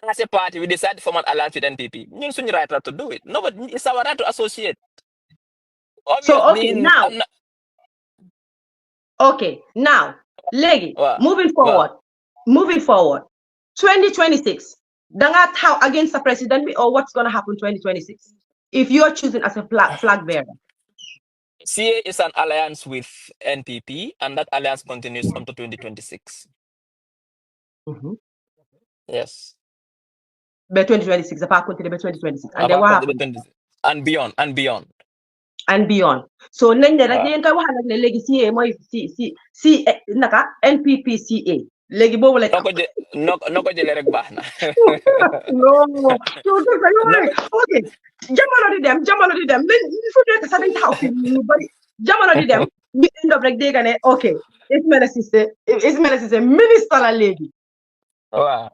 As a party, we decided to form an alliance with NPP. Ñun suñu right to do it. No, but it's our right to associate. So, okay, Obviously, now, I'm not. okay, now, Legi, Well, moving well, forward, 2026, Danga how against the president or what's going to happen 2026 if you are choosing as a flag bearer? CA is an alliance with NPP, and that alliance continues until 2026. Mm-hmm. Yes. By 2026, apart continue by 2026, and then About what happens? 2026 and beyond, and beyond. And beyond. So, nañ ne rek Wow. yéen kay wax nag ne léegi CA mooy si naka NPPCA léegi boobu lañ am. No ko jëlee rek baax na. No, so dëgg la yow rek ok jamono di dem dañ il faut que sax dañ taxaw fi ñu bari jamono di dem ñu end rek dégg ne ok Ismaila Ceesay ministre la léegi. Waaw.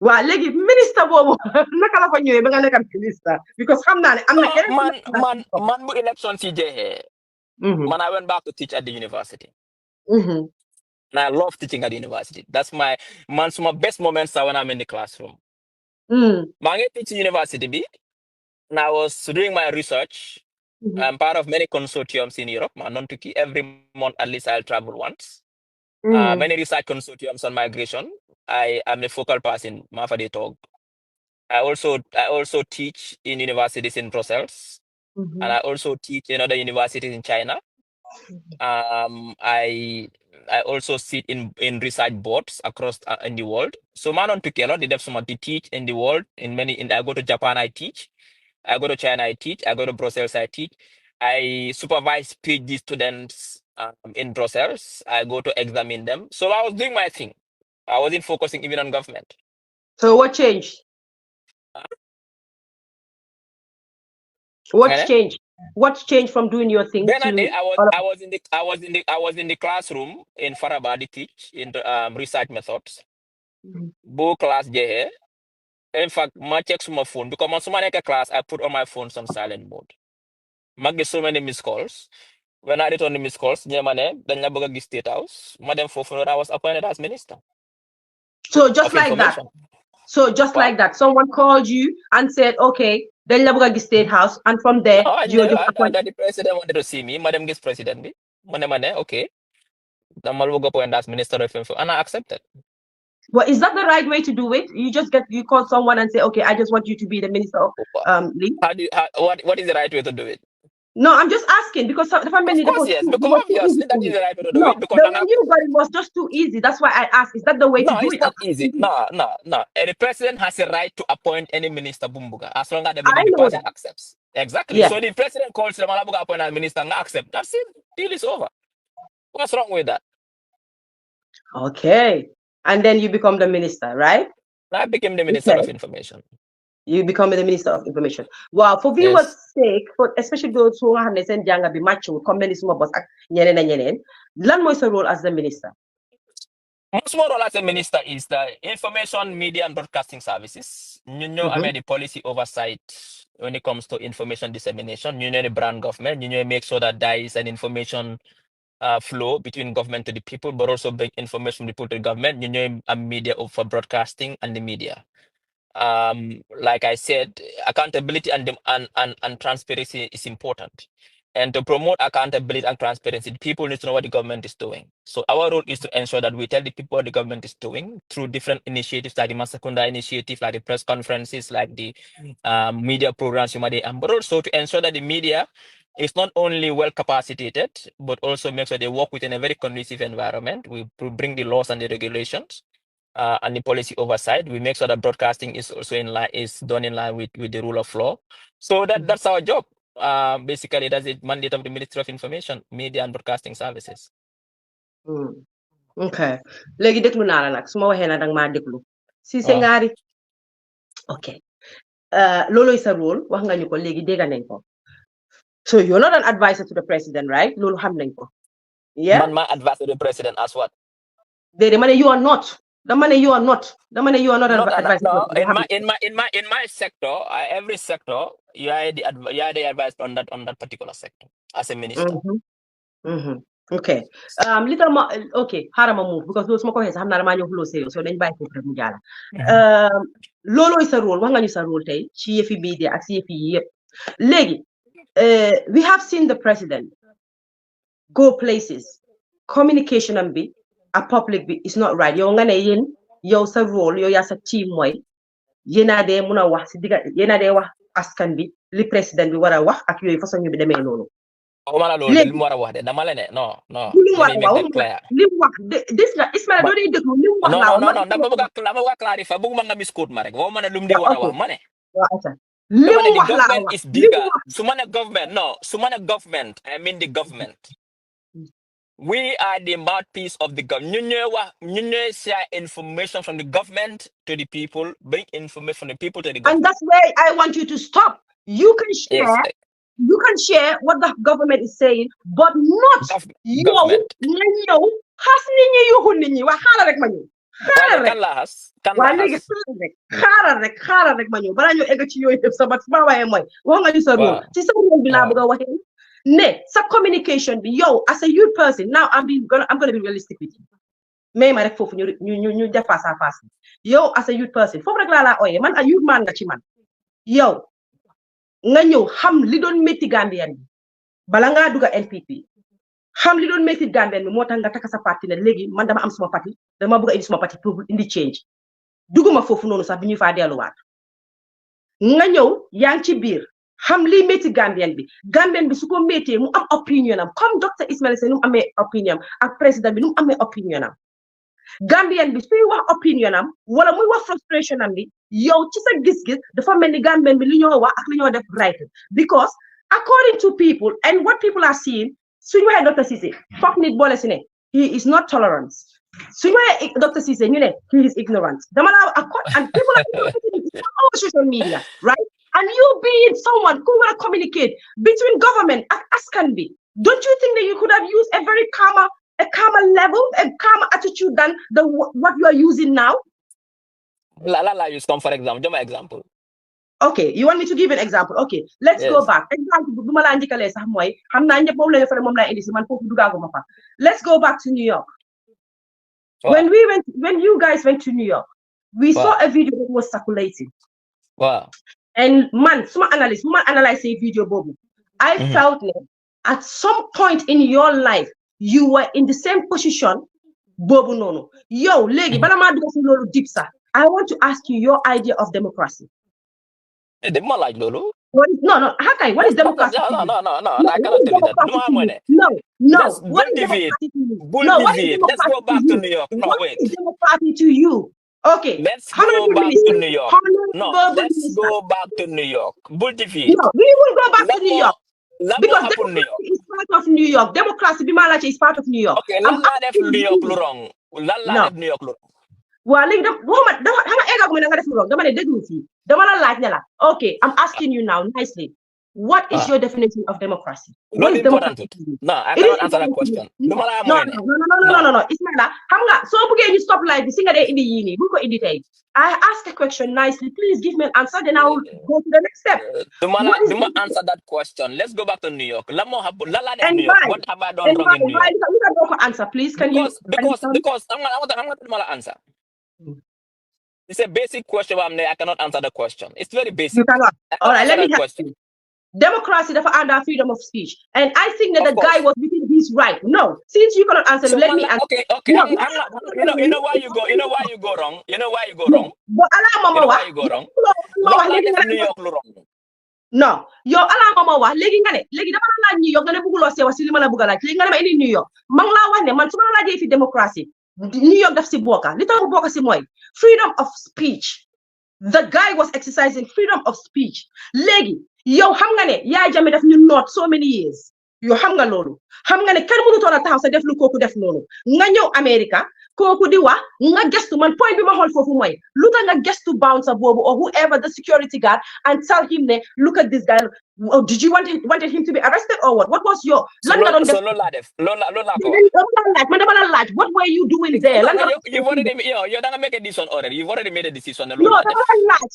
waa léegi ministre boobu naka la fa ñëwee ba nga nekk ministre because xam naa ne am na keneen man bu election si jeexee. Man, I went back to teach at the university. And I love teaching at the university. That's my best moments are when I'm in the classroom. I teaching university, and I was doing my research. I'm part of many consortiums in Europe. Every month, at least I'll travel once. Many research consortiums on migration. I am a focal person. Talk. I also teach in universities in Brussels, and I also teach in other universities in China. I also sit in research boards across in the world. So man on pick a lot. They have someone to teach in the world. I go to Japan, I teach. I go to China, I teach. I go to Brussels, I teach. I supervise PhD students in Brussels. I go to examine them. So I was doing my thing. I wasn't focusing even on government. So what changed? What changed? What's changed from doing your thing Then to? I was in the classroom in Farabadi teach in the, research methods. Book class jehe. In fact, I check my phone because when someone make a class, I put all my phones on silent mode. I get so many missed calls. When I return the missed calls, then I go State House. Madam Fofo, I was appointed as minister. So just like that. So just like that, someone called you and said, "Okay, then Labuga State House," and from there, you just appointed. The president wanted to see me. Madam gets president. Me, okay. The Malbuga appointed as minister of info, and I accepted. Well, is that the right way to do it? You call someone and say, "Okay, I just want you to be the minister of leave." What is the right way to do it? No, I'm just asking because the family. Of course, yes, because obviously that is the right way to do it. Because the way you got it was just too easy. That's why I asked. Is that the way to do it? No, it's not easy. No. The president has a right to appoint any minister, Bumbuga, as long as the person accepts. Exactly. Yeah. So the president calls the Malabuga appoint a minister and accept. That's it. Deal is over. What's wrong with that? Okay. And then you become the minister, right? I became the minister of information. You become the minister of information. Wow, for viewers' sake, especially those who have sent younger be match with companies more boss lan mooy sa role as the minister? Most role as a minister is the information, media, and broadcasting services. You know, I mean the policy oversight when it comes to information dissemination. You know the brand government. You know make sure that there is an information flow between government to the people, but also bring information from the people to the government. You know a media for broadcasting and the media. Like I said, accountability and transparency is important. And to promote accountability and transparency, people need to know what the government is doing. So our role is to ensure that we tell the people what the government is doing through different initiatives like the Masakunda initiative, like the press conferences, like the media programs, but also to ensure that the media is not only well capacitated, but also make sure they work within a very conducive environment. We bring the laws and the regulations. And the policy oversight, we make sure that broadcasting is also done in line with the rule of law. So that's our job. Basically, that's the mandate of the Ministry of Information, Media and Broadcasting Services. Okay. Legi déglu naa la nag su ma waxee na danga maa déglu. Ceesay ngaari. Okay. Looloy sa role wax nga ñu ko léegi dégg nañ ko. So you're not an advisor to the president, right? Loolu xam nañ ko. Yeah. Man, my advisor to the president as what? The money you are not. The money you are not. The money you are not an advisor. No. In my sector, every sector, you are the advisor on that particular sector as a minister. Okay. Little more. Okay. Harama move because those smoke has hamna manyo hulo sayo. So then buy for mujala. Lolo is a role. Wanga is a role tay. CFE media. CFE. Legi. We have seen the president go places. Communication and be a public be is not right. Yo ngane yin. Yo sa role. Yo yasa team way. Yena de muna wax si diga. Yena de wax askan bi. Li president bi wara wax ak yoy façon ñu bi démé nonu. Omala loolu de li mu war a wax de dama la ne non let me make that clear. li mu wax this nga Ismaila doo dee déglu li mu wax laa non dama bëgg a clarifier bëgguma nga misquote ma rek woo ma ne lu mu di war a wax ma ne li mu wax laa government is bigger su ma ne government su ma ne government I mean the government we are the mouthpiece of the government ñu ñooy share information from the government to the people, bring information from the people to the government. And that's where I want you to stop. You can share. Yes. You can share what the government is saying, but not government. Has nini yuhu nini wa xala rek ma ñu. Xala rek ma ñu bala ñu egg ci yoy def sabat ma waye moy wax nga ñu sa rôle ci sa rôle bi la bëgg waxe ne sa communication bi yow as a youth person now I'm gonna be realistic with you. Mais ma rek fofu ñu def face à face. Yow as a youth person fofu rek la oyé man a youth man nga ci man. Yow nga ñëw xam li doon métti Gambian bi bala ngaa dugg NPP xam li doon métti Gambian bi moo tax nga takk sa parti ne léegi man dama am suma parti dama bëgg a indi suma parti pour indi change duguma foofu noonu sax bi ñuy faa delluwaat nga ñëw yaa ngi ci biir xam li métti Gambian bi su ko méttee mu am opinion am comme docteur Ismaila Say nu mu amee opinion am ak président bi nu mu amee opinion am Gambian bi suy wax opinion am wala muy wax frustration am bi yow ci sa gis-gis dafa mel ni Gambian bi li ñoo wax ak li ñoo def right because according to people and what people are seeing suñu waxee Dr. Ceesay foog nit boole si ne he is not tolerant suñu waxee Dr. Ceesay ñu ne he is ignorant dama la and people are on social media right and you being someone who want to communicate between government and askan bi don't you think that you could have used a very calmer level, a calmer attitude than what you are using now? La use come for example. Give my example. Okay, you want me to give an example? Okay, let's go back. Example, let's go back to New York. Wow. When you guys went to New York, we saw a video that was circulating. Wow. And some analyze a video, Bobby. I felt that at some point in your life, you were in the same position, Bobu Nono. Yo, lady, I want to ask you your idea of democracy. No. No, Hakai, what is democracy? No, I cannot tell you that. No. What is democracy to you? Let's go back to New York. No, wait. What is democracy to you? Okay. Let's go back to New York. No, let's go back to New York. No, we will go back to New York. Because democracy is part of New York. Democracy is part of New York. Okay, New York wrong. New York wrong. Well, okay, I'm asking you now nicely. What is your definition of democracy? What is democracy? No, I cannot answer that question. No. Ismaila, so you stop like this. I ask a question nicely. Please give me an answer, then I will go to the next step. Answer that question. Let's go back to New York. New York. What have I done wrong in New York? You can go for answer, please. Because I'm not going to answer. It's a basic question. I cannot answer the question. It's very basic. You cannot. All right, let me help you. Democracy, therefore, under freedom of speech. And I think that the guy was within his right. No, since you cannot answer, let me answer. Okay. No, you know why you go. You know why you go wrong. But why you go wrong. New York wrong. No, yo ala mama wa legi ngane legi dama la New York ngane bugulo se wasili mala bugala legi ngane ma indi New York mang la wax ne man suma la je fi democracy New York daf si boka li tax boka si moy freedom of speech. The guy was exercising freedom of speech. Legi yow xam nga ne yaa jame def ñu noot so many years yow xam nga loolu xam nga ne kenn mënu toona taxaw sa def lu kooku def noonu nga ñëw America kooku di wax nga gestu man point bi ma xool foofu mooy lu tax nga gestu bouncer boobu or whoever the security guard and tell him ne look at this guy. Did you wanted him to be arrested or what was your lan nga doon def man dama la laaj what were you doing there you've already da nga make a decision already. You've already made a decision. No, dama la laaj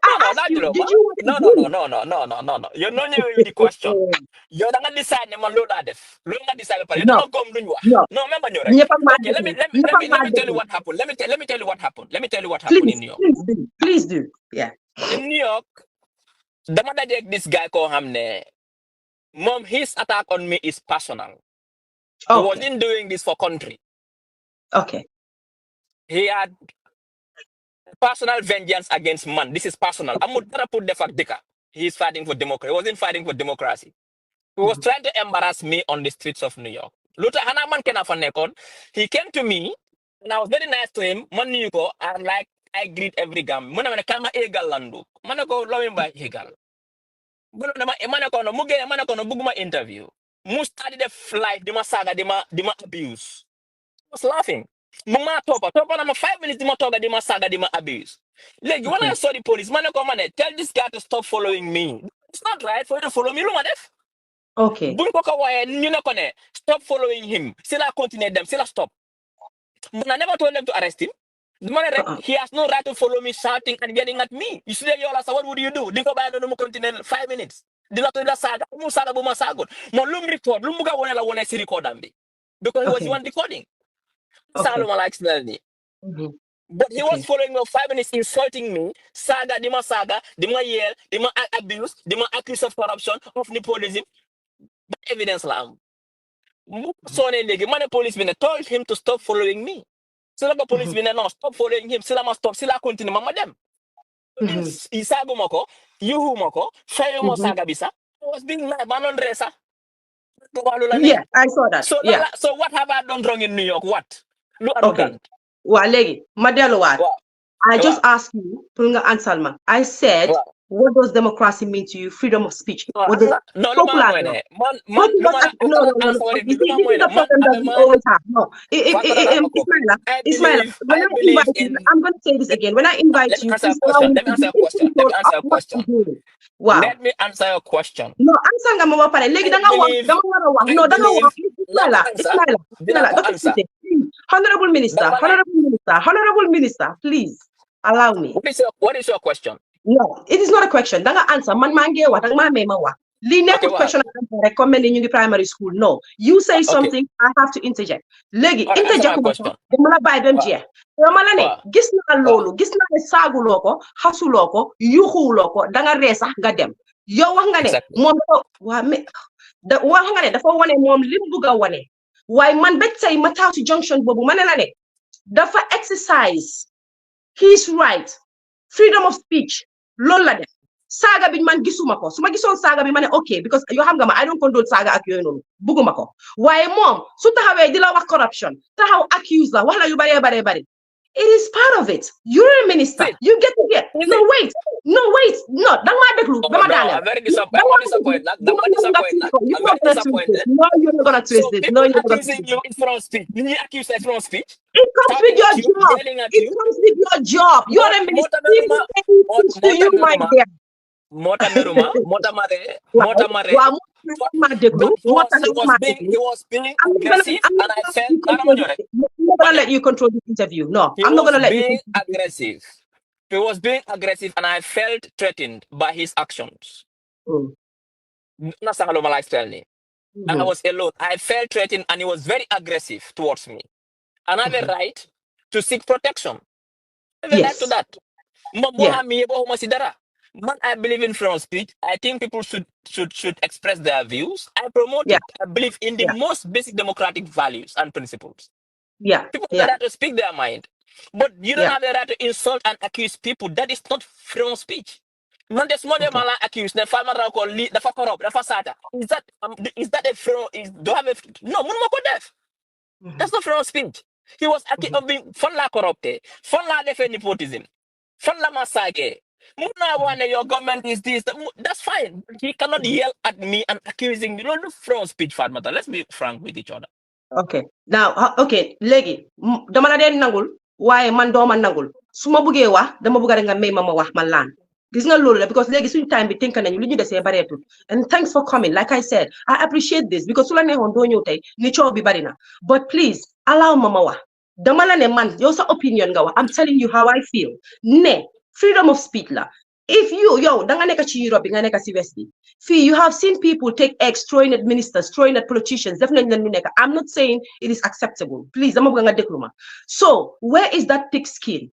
I No, asked not you, Juroma. did you want to No, no, no, do? no, no, no, no, no, no. You know the question. You don't decide ne man load def. Lo nga decide pa. You No, don't come duñ wax. no. No, remember ñu rek. Ñepp ak maa Okay, let me déglu. let me Ñepp let ak me let maa me tell you déglu. what happened. Let me tell you what happened. Let me tell you what happened in Please, New York. please do. Please do. Yeah. In New York, dama dajeek this guy ko xam ne mom his attack on me is personal. He Okay. wasn't doing this for country. Okay. He had personal vengeance against man. This is personal. Amul dara pour defar dëkka. He is fighting for democracy. He wasn't fighting for democracy. He was trying to embarrass me on the streets of New York. Luta hana man kena fa nekkoon. He came to me and I was very nice to him. Man nuyu ko and like I greet every Gambian. Mu ne ma ne kama égal landu. Ma ne ko loo ba égal. Ma ne ko no mu génne ma ne ko no bugguma interview. Mu study the flight di ma saga di ma abuse. I was laughing. Mu ma topa na ma 5 minutes di ma toga di ma saga di ma abuse. Like when I saw the police, ma ne ko ma ne tell this guy to stop following me. It's not right for you to follow me. Lu ma def. Okay. Buñ ko waaye ñu ne ko ne stop following him. Sila continue them. Sila stop. But I never told them to arrest him. The man, he has no right to follow me shouting and yelling at me. You see, what would you do? Dinko ba no continue 5 minutes. Dila to la saga, mu saga bu ma sagon. Mo lum record, lum buga wona la wona si record am bi. Because he was the Okay. one recording. Okay. Saloma likes me. But he was Okay. following me 5 minutes, insulting me. Saga, di ma yell, di ma abuse, di ma accuse of corruption, of nepotism. But evidence la am. So man, police been told him to stop following me. Sila ba police been no stop following him. Sila must stop. Sila continue mama dem. Isago mako, yuhu mako, fayo mo saga bisa. I was being mad, man dressa. Yeah, I saw that. So Yeah. so what have I done wrong in New York? What? Look at Okay. Wa legi, ma delluwaat. I just asked you, pour nga answer ma. I said, what does democracy mean to you? Freedom of speech. What does no, luma mo ene. Man, luma na no. You see, this is the problem that we always have. No, Ismaila, when I invite you, I'm going to say this again. When I invite you, please allow me to be in control of what you're doing. Wow. Let me answer your question. No, answer nga mo pare. Legi danga wax. No, danga wax. Ismaila, Dr. Ceesay, Honorable Minister, please allow me. What is your question? No, it is not a question. Danga answer. Man mange wa, danga ma mema wa. Li nekut question and comment in primary school. No, you say something, I have to interject. Legi, interject ko. Dama la bay bem je. Dama la ne, gis na lolu, gis na ne sagu loko, hasu loko, yuxu loko, danga resa nga dem. Yow wax nga ne mom wa me da wax nga ne dafa wone mom lim buga wone. Why man bet say Matatu Junction bobu manela ne dafa exercise his right, freedom of speech. Loolu la def saga bi man gisuma ko suma gisoon saga bi ma ne okay because yoo xam nga ma I don't condone saga ak yooyu noonu bugguma ko waaye moom su taxawee di la wax corruption taxaw accuse la wax la yu bare it is part of it. You're a minister. You get to get. No wait. Dang ma déglu ba ma daaneel. I'm very disappointed. No, you're not gonna twist it. No, you're not gonna accusing you in front of speech. You accuse in front of speech. It comes with your job. It comes with your job. You're a minister. To you, my dear. Mota Meruma, Mota Mare. He was being aggressive, and I felt I'm not gonna let you control this interview. No, I'm not gonna let you. Aggressive. He was being aggressive, and I felt threatened by his actions. I was alone. I felt threatened, and he was very aggressive towards me. And I have a right to seek protection. I have a right to that. Man, I believe in freedom of speech. I think people should express their views. I promote it. I believe in the most basic democratic values and principles. People have the right to speak their mind. But you don't have the right to insult and accuse people. That is not freedom of speech. Man, there's more than accused. The farmer call the corrupt, the fasada. Is that a freedom? Do have a no? That's not freedom of speech. He was accused of being fun la corrupted, fun la defend nepotism, fun la massage. Your government is this. That's fine. He cannot yell at me and accusing me. No freedom of speech, Fatmata. Let's be frank with each other. Okay. Now, okay, legi dama la den nangul waye man do man nangul suma buge wax dama buga nga may mama wax man lan gis nga lolu la because legi suñ time bi think nañu luñu déssé baretul and thanks for coming. Like I said, I appreciate this because sula neexon do ñew tay ni ciow bi bari na, but please allow mama wax dama la ne man yow sa opinion nga wax. I'm telling you how I feel. Ne freedom of speech la. if yo, danga neka ci Europe, nga neka ci West, you have seen people take eggs, throwing at ministers, throwing at politicians. Definitely, I'm not saying it is acceptable. Please, so where is that thick skin?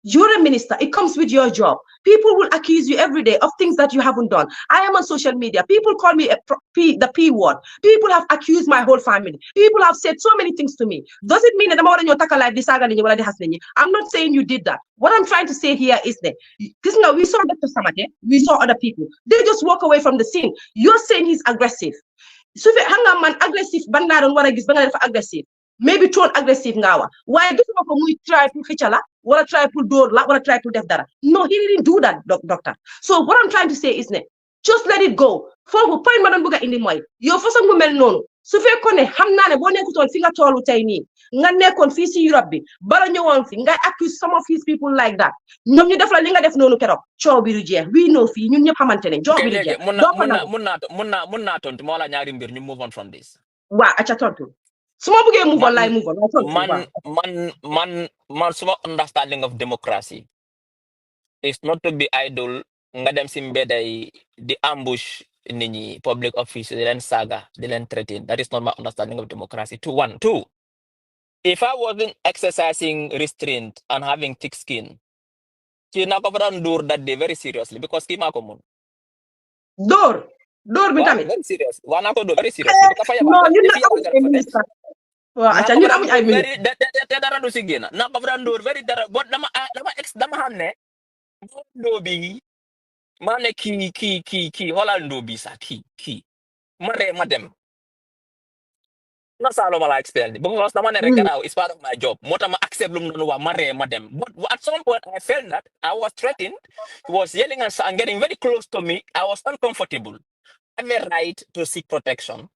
You're a minister. It comes with your job. People will accuse you every day of things that you haven't done. I am on social media. People call me the P word. People have accused my whole family. People have said so many things to me. Does it mean that I'm not saying you did that. What I'm trying to say here is that we saw Dr. Samate, we saw other people. They just walk away from the scene. You're saying he's aggressive. So if hang man aggressive, aggressive. Maybe tone aggressive ngawa. Why do you try to hichala? What try to do what try to def dara? No, he didn't do that, doctor. So what I'm trying to say is just let it go. For point madam buga indi moy. Yo for some mel non. Su fekkone xamna ne bo nekuton fi nga tolu tay ni nga nekkon fi ci Europe bi bala ñewon fi nga accuse some of his people like that ñom ñu def la li nga def nonu kérok ciow bi du jeex we know fi ñun ñep xamantene jox bi du jeex mun na tontu mo la ñaari mbir ñu move on from this wa acha tontu suma bëggee move on lay move on man suma understanding of democracy is not to be idle nga dem si mbeday di ambush nit ñi public office di leen saga di leen threaten. That is not my understanding of democracy. Two, if I wasn't exercising restraint and having thick skin, kina ko faran dur that day very seriously because kima ko mun door bi tamit very serious wana ko do very seriously no ñun na am ministre wa acha ñun amuñ ay ministre te dara du si génn na ko faran dur very dara bot dama xam ne do bi mané ki holal ndo bi sa ki ma dem na salo mala experience because dama ne rek it's part of my job mota ma accept lum no wa ma dem but at some point I felt that I was threatened. He was yelling and getting very close to me. I was uncomfortable. I have a right to seek protection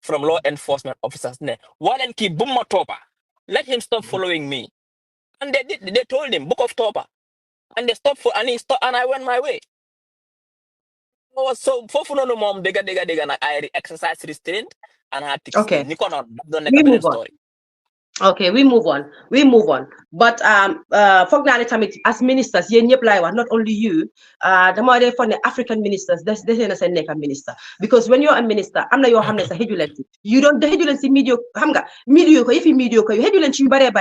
from law enforcement officers ne walen ki bumma topa let him stop following me, and they told him book of topa, and they stopped and I went my way. So for no mom dega I exercise restraint and had to okay. Story. Okay, we move on. But as ministers, not only you, the for the African ministers, there's a minister. Because when you're a minister, I'm not your hamnes a hedulency. You don't the hedulency mediocre, if you mediocre, you hedulency bare.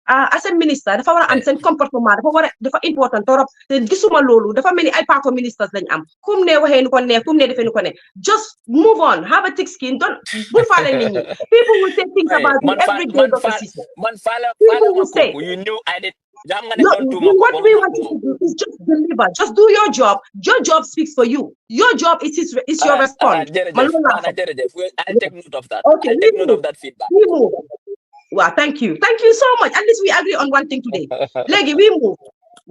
As a minister, the power and send comportement, the important torop, the gisuma lolu, the many IPACO ministers then kum ne wahen kum ne defend just move on, have a thick skin, don't people will say things about you every day. People will say, you knew I did. What we want you to do is just deliver. Just do your job. Your job speaks for you. Your job is your response. I'll take note of that. Okay, I'll take note of that feedback. We move. Well, thank you so much. At least we agree on one thing today. Legi, we move.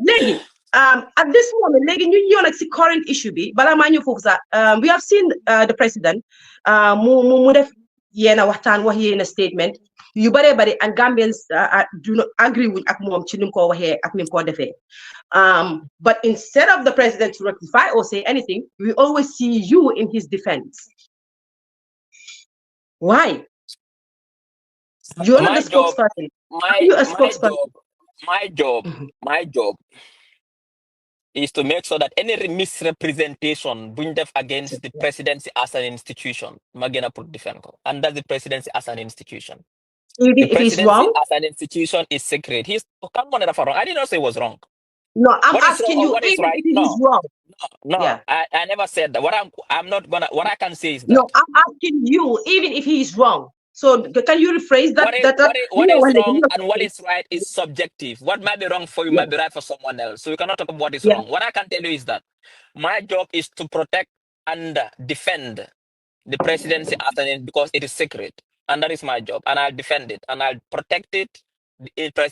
Legi, at this moment, Legi, you know, current issue be. We have seen the president. Yena waxtaan wax yena statement yu bare bare and Gambians do not agree with ak mom ci nim ko waxe ak nim ko defé but instead of the president to rectify or say anything, we always see you in his defense. Why? You're not the spokesperson. Are you a spokesperson? My job is to make sure that any misrepresentation being def against the presidency as an institution, magena put defend, and that's the presidency as an institution. The presidency wrong? As an institution is sacred. I did not say it was wrong. No, I'm asking you if right? It is wrong. No, yeah. I never said that. What I can say is that. No, I'm asking you, even if he is wrong. So can you rephrase that? What is wrong and what is right is subjective. What might be wrong for you might be right for someone else. So you cannot talk about what is wrong. What I can tell you is that my job is to protect and defend the presidency because it is sacred. And that is my job. And I'll defend it. And I'll protect it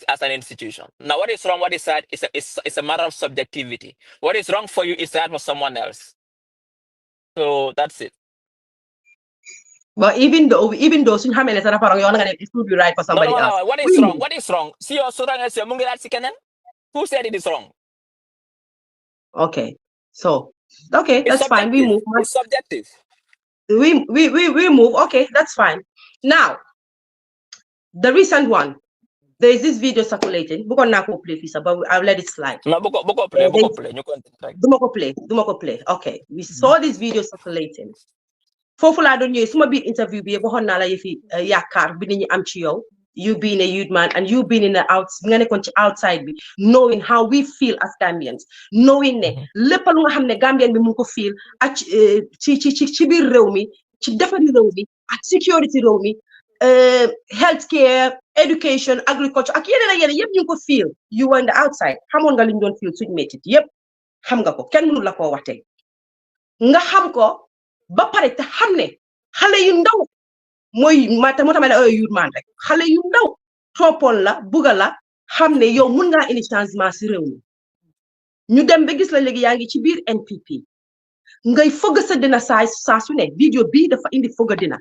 as an institution. Now, what is wrong, what is right, it's a matter of subjectivity. What is wrong for you is right for someone else. So that's it. But even though soon how many it could be right for somebody else. No. What is wrong? What is wrong? See your who said it is wrong? Okay. So that's fine. We move. It's subjective. We move. Okay, that's fine. Now, the recent one. there is this video circulating. But I'll let it slide. No, boko play. You continue. Dumako play. Okay. We saw this video circulating. Foofu laa doon ñëwee suma biir interview bi waxoon naa la yëfi yaakaar bi nit ñi am ci yow. You being a youth man and you being in the outside bi knowing how we feel as Gambians, knowing ne lépp lu nga xam ne Gambian bi mu ko feel ak ci biir réew mi ci defari réew mi ak security réew mi healthcare, education, agriculture ak yeneen yëpp ñu ko feel. You were in the outside xamoon nga li ñu doon feel suñu métit yëpp xam nga ko kenn mënu la koo wax tey nga xam ko ba pare te xam ne xale yu ndaw mooy moo tax ma ne youth man rek xale yu ndaw toppoon la bugga la xam ne yow mun ngaa indi changement si réew mi ñu dem ba gis la léegi yaa ngi ci biir NPP ngay fëgg sa dina saa su ne video bii dafa indi fëgg dina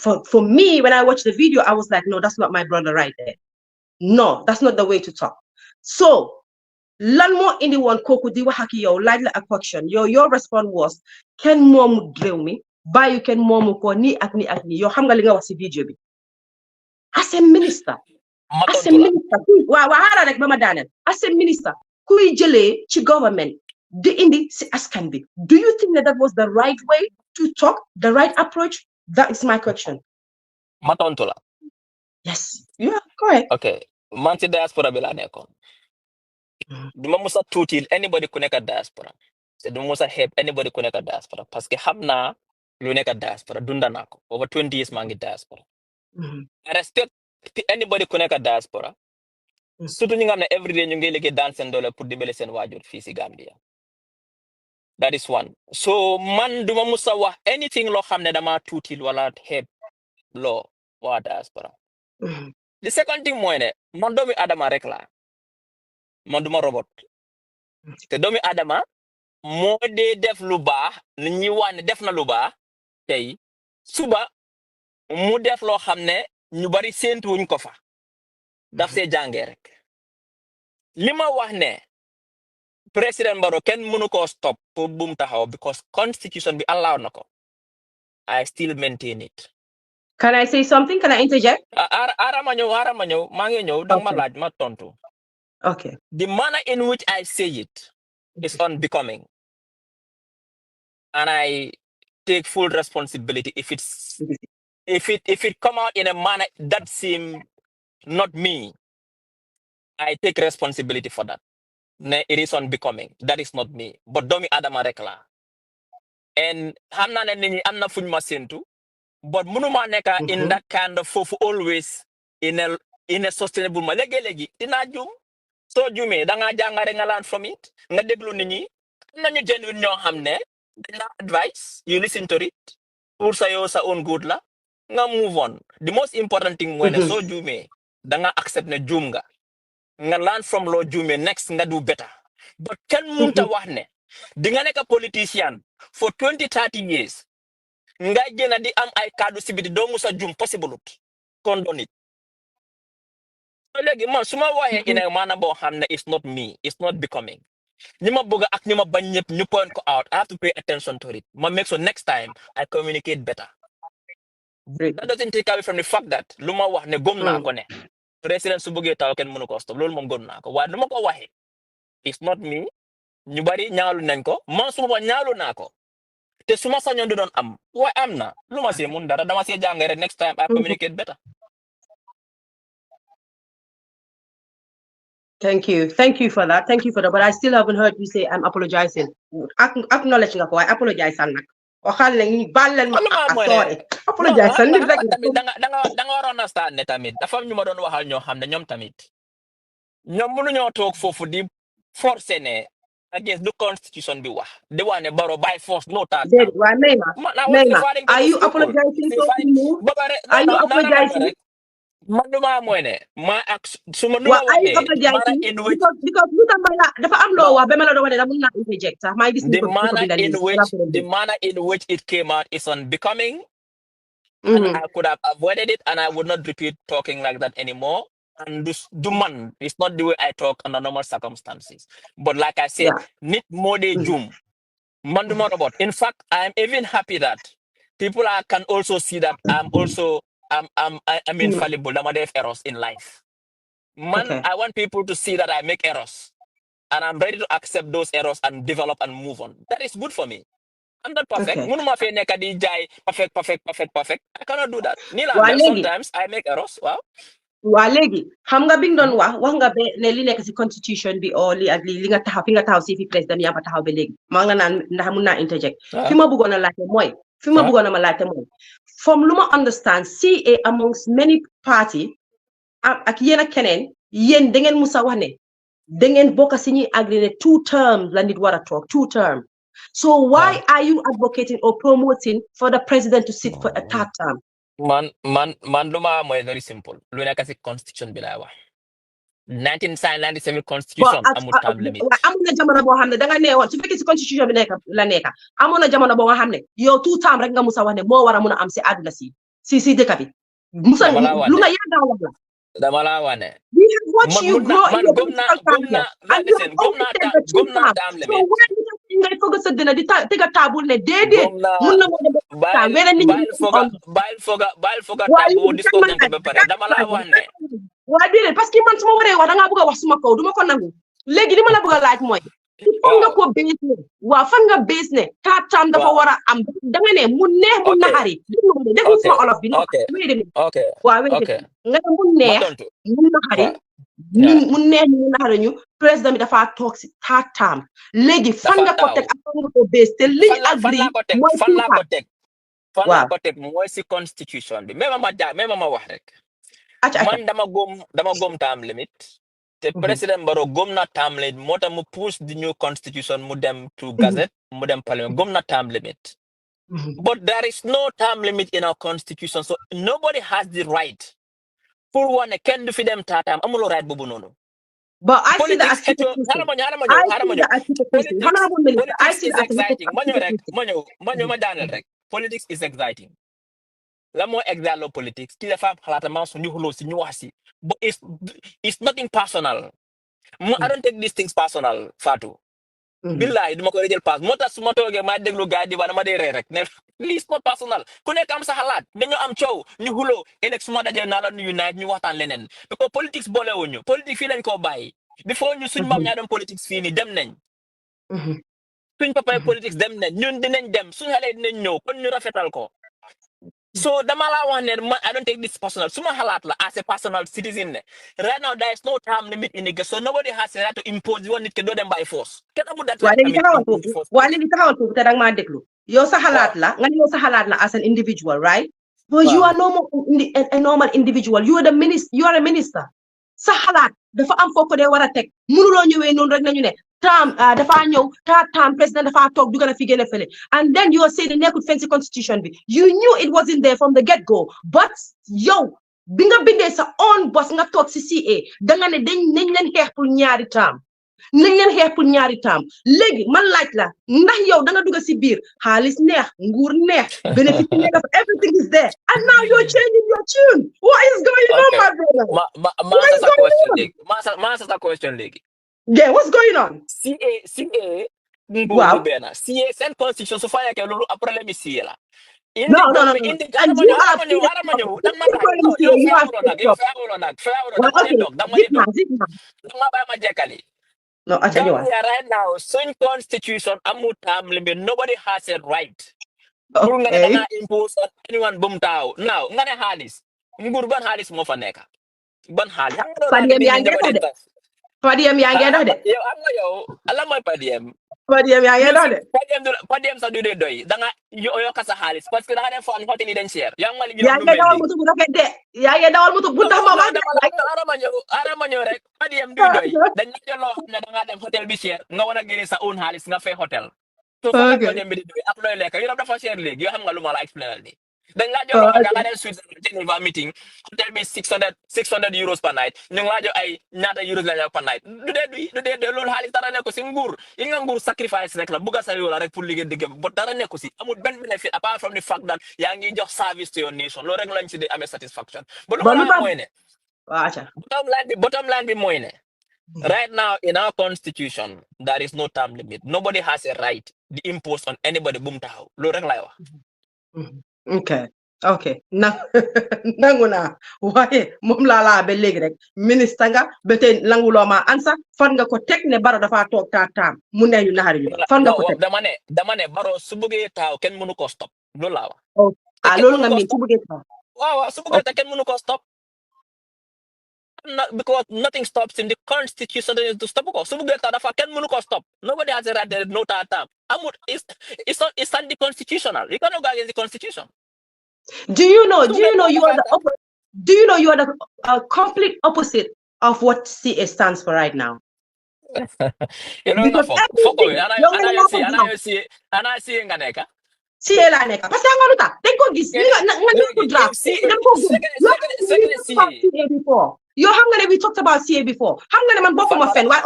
for me when I watched the video I was like no that's not my brother right there no that's not the way to talk so lan moo indi woon kooku di wax ak yow laaj la ak question your response was kenn moomu réew mi bàyyi kenn moomu ko nii ak nii ak nii yow xam nga li nga wax si video bi as a minister waaw xaaral rek ba ma daaneel as a minister kuy jëlee ci government di indi si askan bi do you think that was the right way to talk the right approach that is my question ma tontu la yes yeah correct okay man ci diaspora bi laa nekkoon duma musa tuutil anybody ku nekk diaspora te duma musa xeeb anybody ku nekk diaspora parce que xam naa lu nekk diaspora dunda naa ko over 20 years maa ngi diaspora I respect anybody ku nekk diaspora surtout ñi nga xam ne everyday ñu ngi liggéey daan seen doole pour dimbale seen waajur fii si Gambia that is one so man duma musa wax anything loo xam ne dama tuutil wala xeeb loo waa diaspora the second thing mooy ne man doomi adama rek la man duma robot te doomi adama moo dee def lu baax nit ñi wax ne def na lu baax tey suba mu def loo xam ne ñu bari séentuwuñ ko fa daf see jàngee rek li ma wax ne président Barrow kenn mënu koo stop pour bum taxaw because constitution bi allow na ko I still maintain it. Can I say something? Can I interject? Arama ñëw maa ngi ñëw danga ma laaj ma tontu. Okay. The manner in which I say it is unbecoming. And I take full responsibility if it come out in a manner that seem not me. I take responsibility for that. It is unbecoming. That is not me. But domi adama rek la. And xam naa ne nit ñi am na fuñ ma séntu. But munuma nekka in that kind of fofu always in a sustainable ma léegi dinaa juum. So juumee da ngaa jàngare nga learn from it nga déglu nit ñi am nañu genuine ñoo xam ne dañ la advice you listen to it pour sa yow sa own good la nga move on the most important thing mooy ne soo juumee da nga accept ne juum nga learn from loo juumee next nga do better but kenn munta wax ne di nga nekk politicien for 20-30 years nga génn di am ay kaddu si biti doo musa juum possible condone it. So léegi man su ma waxee in a manner boo xam ne it's not me it's not becoming ñi ma bëgg ak ñi ma bañ ñëpp ñu point ko out I have to pay attention to it ma make so next time I communicate better. That doesn't take away from the fact that lu ma wax ne gëm naa ko ne président su bëggee taw kenn mënu ko stop loolu moom gëm naa ko waaye lu ma ko waxee it's not me ñu bari ñaalu nañ ko man su ma ñaalu naa ko te su ma sañoon du doon am waaye am na lu ma see mun dara dama see jàngee rek next time I communicate better. Thank you for that. But I still haven't heard you say I'm apologizing. Acknowledge nga ko, I apologize nak. Waxal la ñu balal ma sorry. Apologize nit rek da nga war a understand ne tamit dafa am ñu ma doon waxal ñoo xam ne ñoom tamit ñoom mënuñoo toog foofu di forcer ne against the constitution bi wax di wax ne Barrow by force no tax. Waaye Mayma, are you apologizing to me? Are you apologizing? Man duma mooy ne ma ak su ma numa waxee because lu tax may la dafa am loo wax ba ma la doon wax ne da mun naa interject sax maa gis the manner in which it came out is unbecoming and I could have avoided it and I would not repeat talking like that anymore and do man it's not the way I talk under normal circumstances but like I said nit moo dee juum man duma robot in fact I am even happy that people can also see that I'm infallible. Dama def errors in life. Man, Okay. I want people to see that I make errors. And I'm ready to accept those errors and develop and move on. That is good for me. I'm not perfect. Okay. Munuma fe neka di jai perfect, perfect, perfect, perfect. I cannot do that. Nila waa mel, léegi sometimes I make errors. Wow. waa léegi xam nga bi nga doon wax nga ba ne li nekk si constitution bi o li ak li nga taxaw fi nga taxaw si fi président yaa fa taxaw ba léegi maa nga naan ndax mun naa interject fi Ah, ma bëggoon a laajte mooy fi ma ah. bëggoon a ma laajte mooy from lu ma understand CA amongst many party ak yéen ak keneen yéen da ngeen musa wax ne da ngeen bokk si ñuy agree ne 2 terms la nit war a toog 2 terms so why Ah. are you advocating or promoting for the president to sit for a 3rd term? Man, luma mo very simple. Luna kasi constitution bilawa. 1997 But constitution amut term limit. amoon na jamono boo xam ne danga nee woon su fekkee si constitution bi la nekk amoon na jamono boo nga xam ne yow 2 terms rek nga musa wax ne moo war a mun a am si àdduna si dëkk bi musa Dama la lu wane. nga yàgga wax la Dama la wane. we have watched you grow in Man your gomna political career and you have always said the 2 terms term so limit. why you think ngay fëgg sa dina di tega taabul ne déedéet Gomna mun na moo dem term weneen nit ñi on bail foga waa tabu léegi discuss nañ ko ba pare. Dama la wane. waa déedéet parce que man su ma waree wax dangaa bëgg a wax suma kaw duma ko nangu léegi li ma la bëgg a laaj mooy fan nga ko base ne waaw fan nga base ne taam dafa war a am danga ne mu neex mu naxari defu suma olof bi Okay. waaw nga ne mu neex mu naxari mu neex mu naxari ñu président bi dafa toog si taam léegi fan nga ko teg ak fan nga ko base te liñ agree mooy fan laa ko teg fan laa waaw ko teg mooy si constitution bi même ma wax rek man dama gom term limit te président Barrow gom na term limit moo tax mu push the new constitution mu dem to gazette mu dem parliament gom na term limit but there is no term limit in our constitution so nobody has the right pour wane kenn du fi dem taatam amuloo right boobu noonu. But I see that as hypocrisy. Politics is exciting. Ma daaneel rek. Politics is exciting. La moo exciting politics. Ki dafa xalaata maa su ñu xuloo si ñu wax si. But it's nothing personal. I don't take these things personal, Fatou. Billahi duma ko rejel pass. Moo tax su ma toogee maa déglu gars di ma dee ree rek ne lii c'est pas personal. Ku nekk am sa xalaat. Dañoo am coow ñu xuloo. Ëllëg su ma dajee naa la nuyu naaj ñu waxtaan leneen. Because politics boolewuñu. Politique fii lañ koo bàyyi. Before ñu suñ maam ñaa dem politics fii nii dem nañ. Suñ papa politics dem nañ ñun dinañ dem suñ xale dinañ ñëw kon ñu rafetal ko. So dama la wax ne I don't take this personal. Suma xalaat la as a personal citizen ne. Right now there is no term limit in the so nobody has a right to impose one nit ke doo dem by force. Kenn amul that right. Waa léegi taxawal foofu te danga maa déglu. Yow sa xalaat la nga ne yow sa xalaat la as an individual, right? But you are a normal individual. You are a minister. Sa xalaat dafa am foo ko dee war a teg mënuloo ñëwee noonu rek nañu ne dafa ñëw taam président dafa toog du gën a fi gën a fële and then you are saying nekkul fancy constitution bi you knew it wasn't there from the get go but yow bi nga bindee sa own boss nga toog si CA danga ne nañ leen xeex pour ñaari taam léegi man laaj la ndax yow danga dugg si biir xaalis neex nguur neex bénéfice nekk everything is there and now you're changing your tune what is going on my brother Maasa sa question léegi. Yeah, what's going on? CA Wow. CA seen constitution su fa yekkee loolu problème yi CA la. No. And you are No, right now, such constitution amu term limit. Nobody has a right. Okay. Impose on anyone boom tao. Now, ngane halis. Ngur ban halis mo fa neka. Ban halis. Padiem yang de. Yo, alam mo padiem. Padiem yang de. Padiem sa dude doy. Danga yo kasa halis. Parce que danga dem fa hotel ni den share. Yang mali ñu Yang dawal mutu bu rafet de. Yang dawal mutu bu tax ma wax. Arama ñëw rek. Padiem du doy. Dañ la jël loo xam ne danga dem hotel bi share. Nga wana génne sa own halis nga fay hotel. So fa padiem bi di doy ak loy lekk. Yo dafa share léegi. Yo xam nga lu ma la explainer ni. Dañ la jox nga nga dem Switzerland Geneva meeting hotel bi 600 euros per night ñu ngi la jox ay ñaata euros la ñu per night du dee loolu xaalis dara nekk si nguur yi nga nguur sacrifice rek la bugga sa yow la rek pour liggéey dëgg ba dara nekk si amul benn benefit apart from the fact that yaa ngi jox service to your nation loolu rek lañ si di amee satisfaction ba lu ma mooy ne bottom line bi mooy ne right now in our constitution there is no term limit nobody has a right to impose on anybody bu mu taxaw loolu rek lay wax. Okay. ok nangu naa waaye moom laa ba léegi rek ministre nga ba tey nanguloo ma ansa fan nga ko teg ne Barrow dafa toog taam mu ne ñu naxari ñu fan nga ko no teg. dama ne Barrow su bëggee taaw kenn mënu ko stop loolu laa wax. ok te kenn loolu mënu nga ko miin su stop bëggee taxaw. waaw su bëggee te kenn mënu ko stop. Because nothing stops in the constitution to stop ko su bëggee taaw dafa kenn mënu ko stop. Nobody has a right to no time. It's anti-constitutional. You cannot go against the constitution. Do you know you are the complete opposite of what CA stands for right now? You know, Because everything and I see nga nekk. CA laa nekk parce que nga lu tax dañ ko gis nga draft dañ ko gëm CA before yoo xam nga ne we talked about CA before xam nga ne man bokkuma fen waaye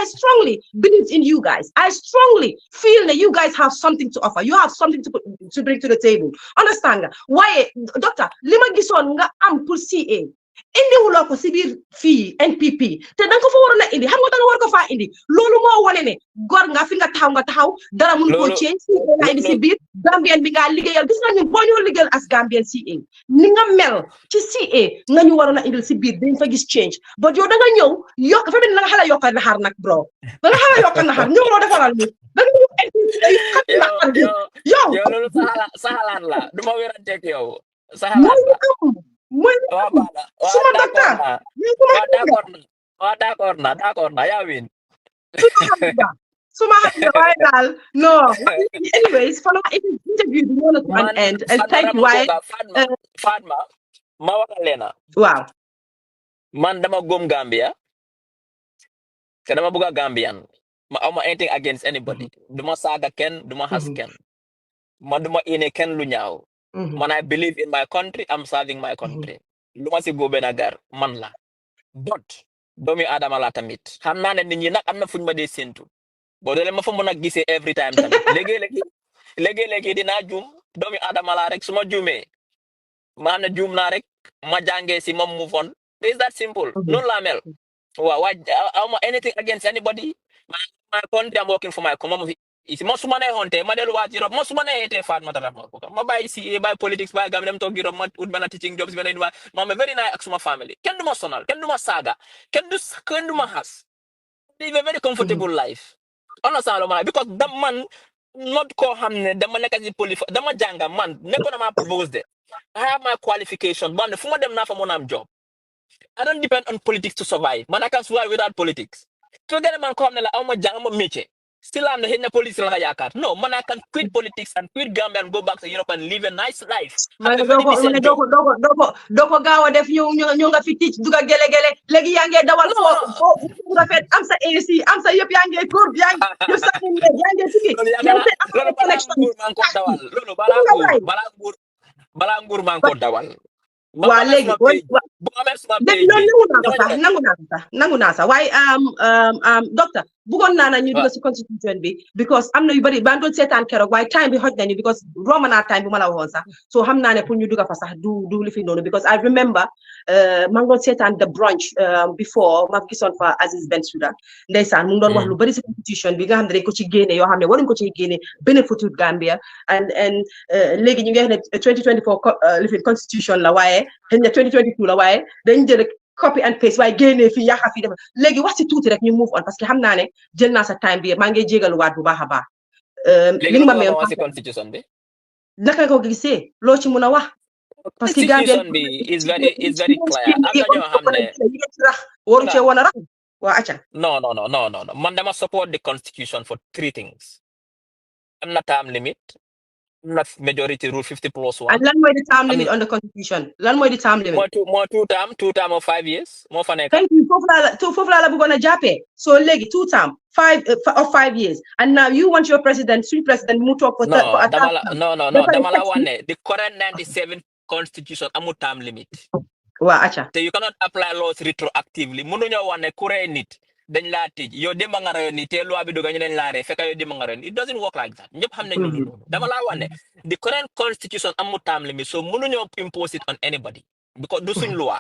I strongly believe in you guys. I strongly feel that you guys have something to offer. You have something to bring to the table. Understand nga waaye doctor li ma gisoon nga am pour CA indi wuloo ko si biir fii NPP te danga ko fa waroon a indi xam nga danga war ko faa indi loolu moo wane ne gor nga fi nga taxaw dara mun koo change nga indi si biir Gambian bi nga liggéeyal gis nga ñun boo ñoo liggéeyal as Gambian CA ni nga mel ci CA nga ñu waroon a indil si biir dañ fa gis change but yow danga ñëw yokk fa mel ni nga xala yokkal naxar nag bro danga xala yokkal naxar ñëw loo defaral ni danga ñëw yow loolu sa xalaat la duma wéranteeg yow sa xalaat la mooy suma docteur d'accord na yaa win suma xam waaye daal no anyways follow interview bi ñëw na to an end and thank you waaye Fatma ma wax leena waaw man dama gëm Gambia te dama bëgg Gambian ma awma anything against anybody duma saaga kenn duma xas kenn man duma ine kenn lu ñaaw man I believe in my country I'm serving my country lu ma si góobe na gar man la but doomi Adama la tamit xam naa ne nit ñi nag am na fuñ ma dee séntu boo doolee ma fa mën a gisee every time tamit léegi dinaa juum doomi Adama la rek su ma juumee ma xam ne juum naa rek ma jàngee si moom move on is that simple noonu laa mel waaw awma anything against anybody my country I'm working for my community mo su ma neexoon tey ma delluwaat Europe mo su ma neexee faat ma dara ma bàyyi si bàyyi politics bàyyi Gambia dem toog Europe ma ut benn teaching jobs benn ma very nice ak suma family kenn du ma sonal kenn du ma saaga kenn du ma xas live a very comfortable life understand lo ma because da man not koo xam ne dama nekk si politique dama jànga man nekkoon na ma propose de I have my qualification man fu ma dem naa fa mën a am job I don't depend on politics to survive man I can survive without politics to gën man koo xam ne la aw ma jàng ma métier still am na xëy na police la yaakaar no man I can quit politics and quit Gambia and go back to Europe and live a nice life. doo ko gaaw a def ñu nga fi tic duga gele léegi yaa ngi dawal fo rafet am sa AC am sa yëpp yaa ngi góor yaa ngi tigi loolu balaa nguur maa ngi ko dawal waa léegi nangu naa sax waaye docteur bëggoon naa na ñu dugg si constitution bi because am na yu bari ba doon seetaan keroog waaye time bi xoj nañu because romb naa time bi ma la waxoon sax so xam naa ne pour ñu dugg fa sax du li fi noonu because I remember maa ngi doon seetaan the brunch before ma gisoon fa Aziz Bensouda ndeysaan mu ngi doon wax lu bari si constitution bi nga xam ne dañ ko ci génne yoo xam ne waruñ ko ci génne benefit Gambia and léegi ñu ngi wax ne 2024 li fi constitution la waaye xëy na 2022 la waaye dañ jël copy and paste waaye génnee fii yàqa fii def léegi wax si tuuti rek ñu move on parce que xam naa ne jël naa sa time bi maa ngi jégaluwaat bu baax a baax. li nga ma wax si constitution bi. naka nga ko gisee loo ci mun a wax. parce que constitution bi is very clear am na ñoo xam ne. waru cee woon a rax waa acca. non man dama support the constitution for 3 things. am na term limit. Not majority rule 50+1. And lan mooy the term limit on the constitution? Lan mooy the term limit? More two term of 5 years. More fa nekk. Thank you. Foofu la bëggoon a jàppee. So léegi 2 term, 5 years. And now you want your president, sweet president, mu toog for a term. No. Dama la wax ne the current 97 constitution amul term limit. Waa acca. So you cannot apply laws retroactively. Mënuñoo wax ne ku rey nit dañ laa tëj yow démb nga rayoon ni te loi bi duga ñu dañ laa rey fekk yow démb nga rayoon it doesn't work like that ñëpp xam nañ loolu dama laa wax ne the current constitution amul term limit so mënuñoo impose it on anybody because du suñ loi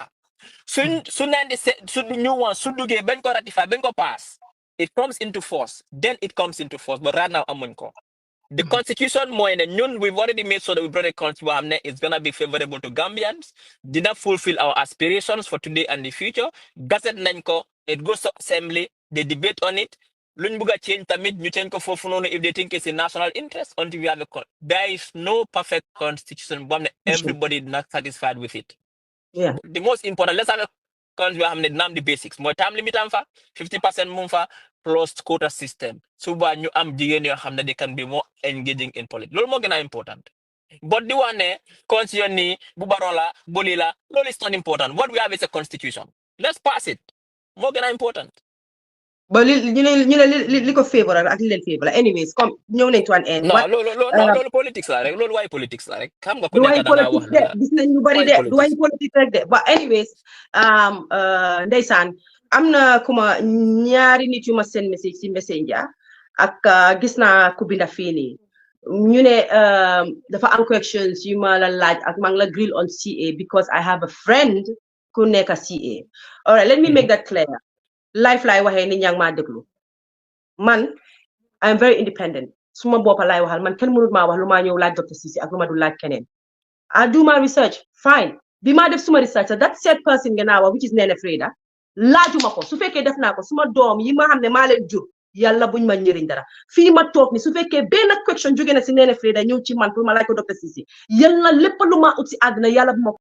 su neen di su ñu woon su duggee bañ ko ratify bañ ko pass it comes into force then it comes into force but right now amuñ ko The constitution more in the we've already made sure that we brought a constitution it's gonna be favorable to Gambians, did not fulfill our aspirations for today and the future. Gazette Nanko, it goes to assembly, they debate on it. Lunbuga change tamid, you change for if they think it's in national interest until we have there is no perfect constitution, but everybody not satisfied with it. Yeah. The most important, let's have a constitution the basics. More time limit 50% mumfa plus quota system. So when you they can be more engaging in politics. Lolo more important. But the one constitution bubarola, bolila, lolo is not important. What we have is a constitution. Let's pass it. More important. But you know, favor ak leen favor. Anyways, come ñëw nañ to an end. No, lolo politics la rek. Lolo why politics la rek. Xam nga ku du nekk waay da nga politique wax de gis nañ ñu bari de du waay politique rek de. But anyways, ndeysaan am na kuma ñaari nit yu ma seen message si messenger ak gis naa ku binda fii nii ñu ne dafa am questions yu ma la laaj ak maa ngi la grill on CA because I have a friend ku nekk CA. All right, let me make that clear. Life lay waxee nit ñaa ngi maa déglu man I am very independent suma boppa lay waxal man kenn mënut maa wax lu maa ñëw laaj Dr. Ceesay ak lu ma du laaj keneen I do my research fine bi maa def suma research that said person nga naa wax which is Nene Freda laajuma ko su fekkee def naa ko suma doom yi ma xam ne maa leen jur yàlla buñ ma njëriñ dara fii ma toog ni su fekkee benn question jóge na si Nene Freda ñëw ci man pour ma laaj ko Dr. Ceesay yàlla lépp lu ma ut si àddina yàlla bu ma